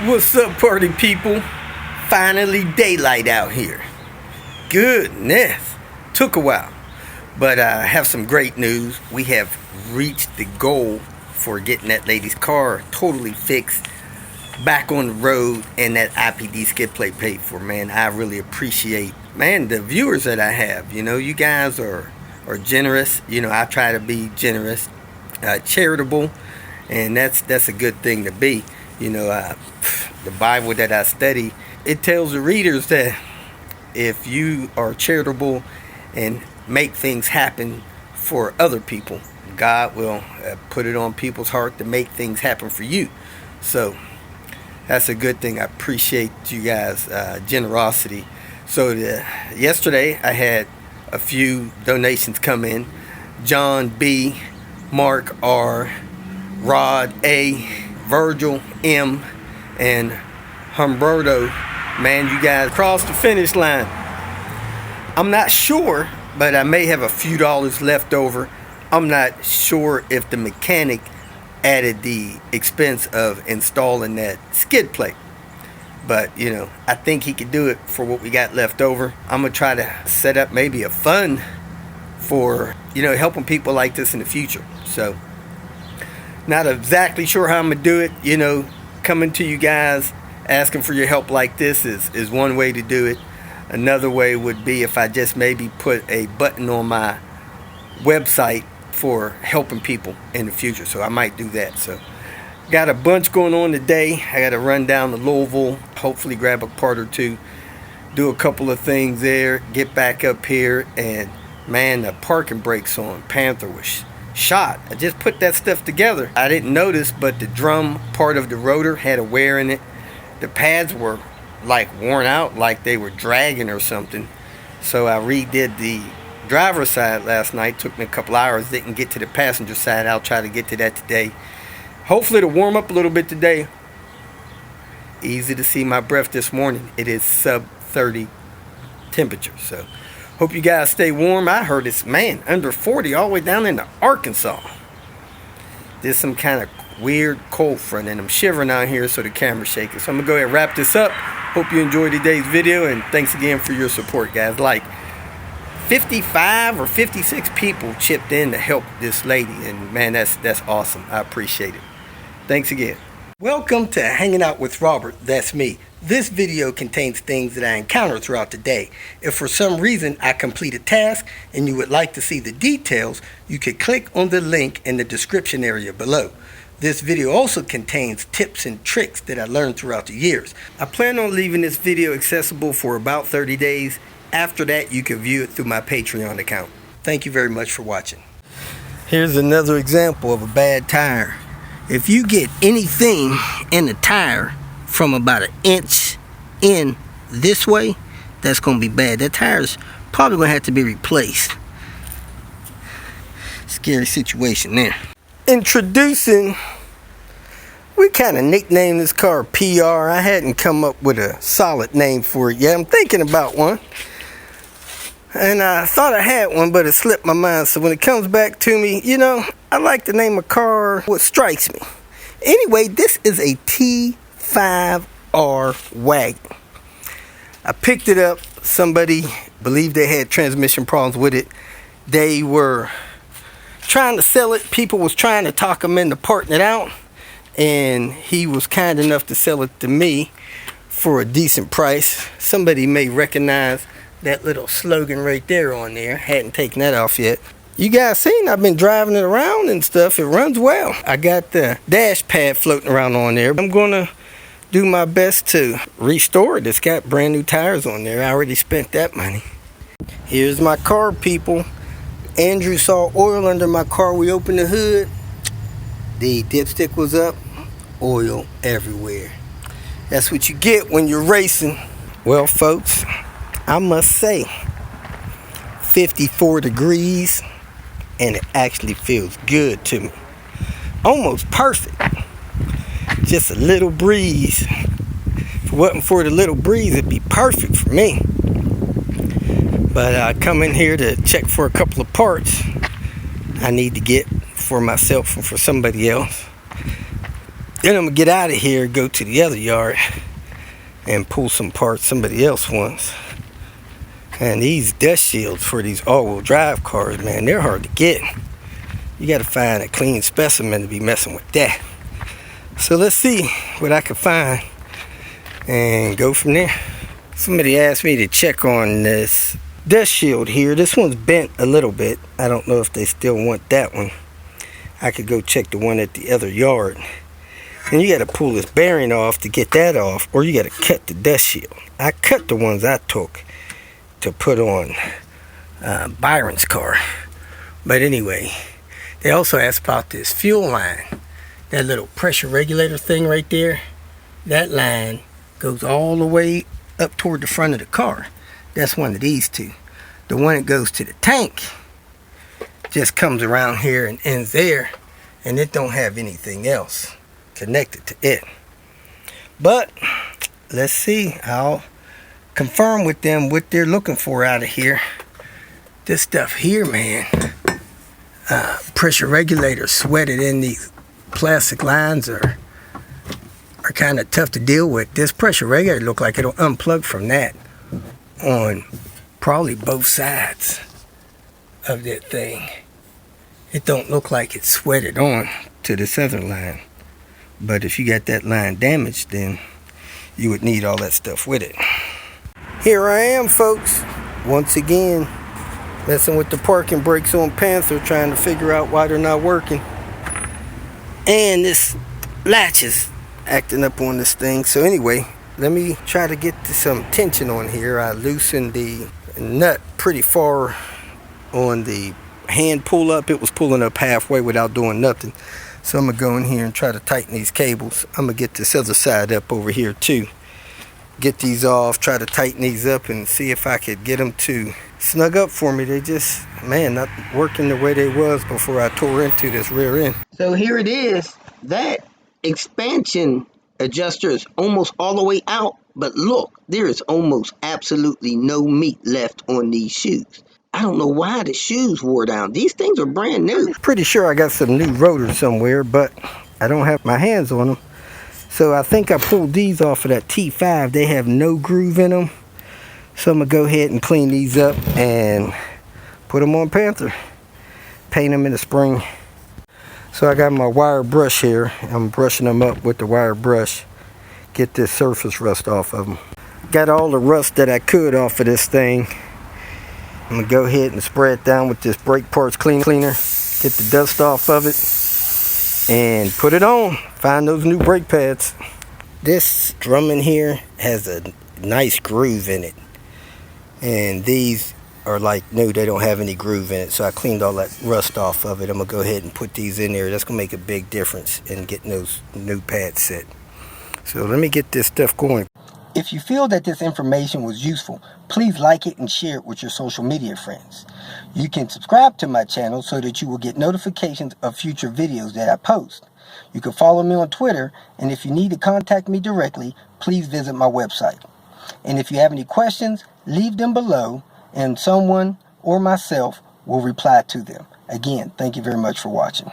What's up, party people? Finally daylight out here. Goodness, took a while, but I have some great news. We have reached the goal for getting that lady's car totally fixed, back on the road, and that IPD skid plate paid for. Man, I really appreciate, man, the viewers that I have. You know, you guys are generous. You know, I try to be generous, charitable, and that's a good thing to be. You know, the Bible that I study, it tells the readers that if you are charitable and make things happen for other people, God will put it on people's heart to make things happen for you. So that's a good thing. I appreciate you guys' generosity. So yesterday I had a few donations come in. John B, Mark R, Rod A, Virgil M, and Humberto. Man, you guys crossed the finish line. I'm not sure, but I may have a few dollars left over. I'm not sure if the mechanic added the expense of installing that skid plate, but you know, I think he could do it for what we got left over. I'm gonna try to set up maybe a fund for, you know, helping people like this in the future. So not exactly sure how I'm gonna do it. You know, coming to you guys asking for your help like this is one way to do it. Another way would be if I just maybe put a button on my website for helping people in the future. So I might do that. So got a bunch going on today. I got to run down to Louisville, hopefully grab a part or two, do a couple of things there, get back up here, and man, the parking brakes on Panther was shot. I just put that stuff together. I didn't notice, but the drum part of the rotor had a wear in it. The pads were like worn out, like they were dragging or something. So I redid the driver's side last night. Took me a couple hours. Didn't get to the passenger side. I'll try to get to that today. Hopefully it'll warm up a little bit today. Easy to see my breath this morning. It is sub 30 temperature. So hope you guys stay warm. I heard it's, man, under 40 all the way down into Arkansas. There's some kind of weird cold front and I'm shivering out here, so the camera's shaking. So I'm gonna go ahead and wrap this up. Hope you enjoyed today's video, and thanks again for your support, guys. Like 55 or 56 people chipped in to help this lady, and man, that's awesome. I appreciate it. Thanks again. Welcome to Hanging Out with Robert. That's me. This video contains things that I encounter throughout the day. If for some reason I complete a task and you would like to see the details, you could click on the link in the description area below. This video also contains tips and tricks that I learned throughout the years. I plan on leaving this video accessible for about 30 days. After that, you can view it through my Patreon account. Thank you very much for watching. Here's another example of a bad tire. If you get anything in the tire from about an inch in this way, that's going to be bad. That tire's probably going to have to be replaced. Scary situation there. Introducing, we kind of nicknamed this car PR. I hadn't come up with a solid name for it yet. I'm thinking about one. And I thought I had one, but it slipped my mind. So when it comes back to me, you know, I like to name a car what strikes me. Anyway, this is a T5R wagon. I picked it up. Somebody believed they had transmission problems with it. They were trying to sell it. People was trying to talk him into parting it out, and he was kind enough to sell it to me for a decent price. Somebody may recognize that little slogan right there on there. Hadn't taken that off yet. You guys seen I've been driving it around and stuff. It runs well. I got the dash pad floating around on there. I'm gonna do my best to restore it. It's got brand new tires on there. I already spent that money. Here's my car, people. Andrew saw oil under my car. We opened the hood. The dipstick was up. Oil everywhere. That's what you get when you're racing. Well, folks, I must say, 54 degrees, and it actually feels good to me. Almost perfect. Just a little breeze. If it wasn't for the little breeze, it'd be perfect for me. But I come in here to check for a couple of parts I need to get for myself and for somebody else. Then I'm gonna get out of here, go to the other yard, and pull some parts somebody else wants. And these dust shields for these all-wheel drive cars, man, they're hard to get. You gotta find a clean specimen to be messing with that. So let's see what I can find and go from there. Somebody asked me to check on this dust shield here. This one's bent a little bit. I don't know if they still want that one. I could go check the one at the other yard. And you gotta pull this bearing off to get that off, or you gotta cut the dust shield. I cut the ones I took to put on Byron's car. But anyway, they also asked about this fuel line. That little pressure regulator thing right there, that line goes all the way up toward the front of the car. That's one of these two. The one that goes to the tank just comes around here and ends there, and it don't have anything else connected to it. But let's see. I'll confirm with them what they're looking for out of here. This stuff here, man, pressure regulators sweated in these plastic lines are kind of tough to deal with. This pressure regulator look like it'll unplug from that on probably both sides of that thing. It don't look like it's sweated on to this other line. But if you got that line damaged, then you would need all that stuff with it. Here I am, folks, once again messing with the parking brakes on Panther, trying to figure out why they're not working. And this latch is acting up on this thing. So anyway, let me try to get some tension on here. I loosened the nut pretty far on the hand pull up. It was pulling up halfway without doing nothing. So I'm gonna go in here and try to tighten these cables. I'm gonna get this other side up over here too. Get these off, try to tighten these up and see if I could get them to snug up for me. They just, man, not working the way they was before I tore into this rear end. So here it is. That expansion adjuster is almost all the way out, but look, there is almost absolutely no meat left on these shoes. I don't know why the shoes wore down. These things are brand new. Pretty sure I got some new rotors somewhere, but I don't have my hands on them. So I think I pulled these off of that T5. They have no groove in them. So I'm gonna go ahead and clean these up and put them on Panther. Paint them in the spring. So I got my wire brush here. I'm brushing them up with the wire brush. Get this surface rust off of them. Got all the rust that I could off of this thing. I'm gonna go ahead and spray it down with this brake parts cleaner. Get the dust off of it and put it on. Find those new brake pads. This drum in here has a nice groove in it. And these are like new, they don't have any groove in it. So I cleaned all that rust off of it. I'm gonna go ahead and put these in there. That's gonna make a big difference in getting those new pads set. So let me get this stuff going. If you feel that this information was useful, please like it and share it with your social media friends. You can subscribe to my channel so that you will get notifications of future videos that I post. You can follow me on Twitter, and if you need to contact me directly, please visit my website. And if you have any questions, leave them below, and someone or myself will reply to them. Again, thank you very much for watching.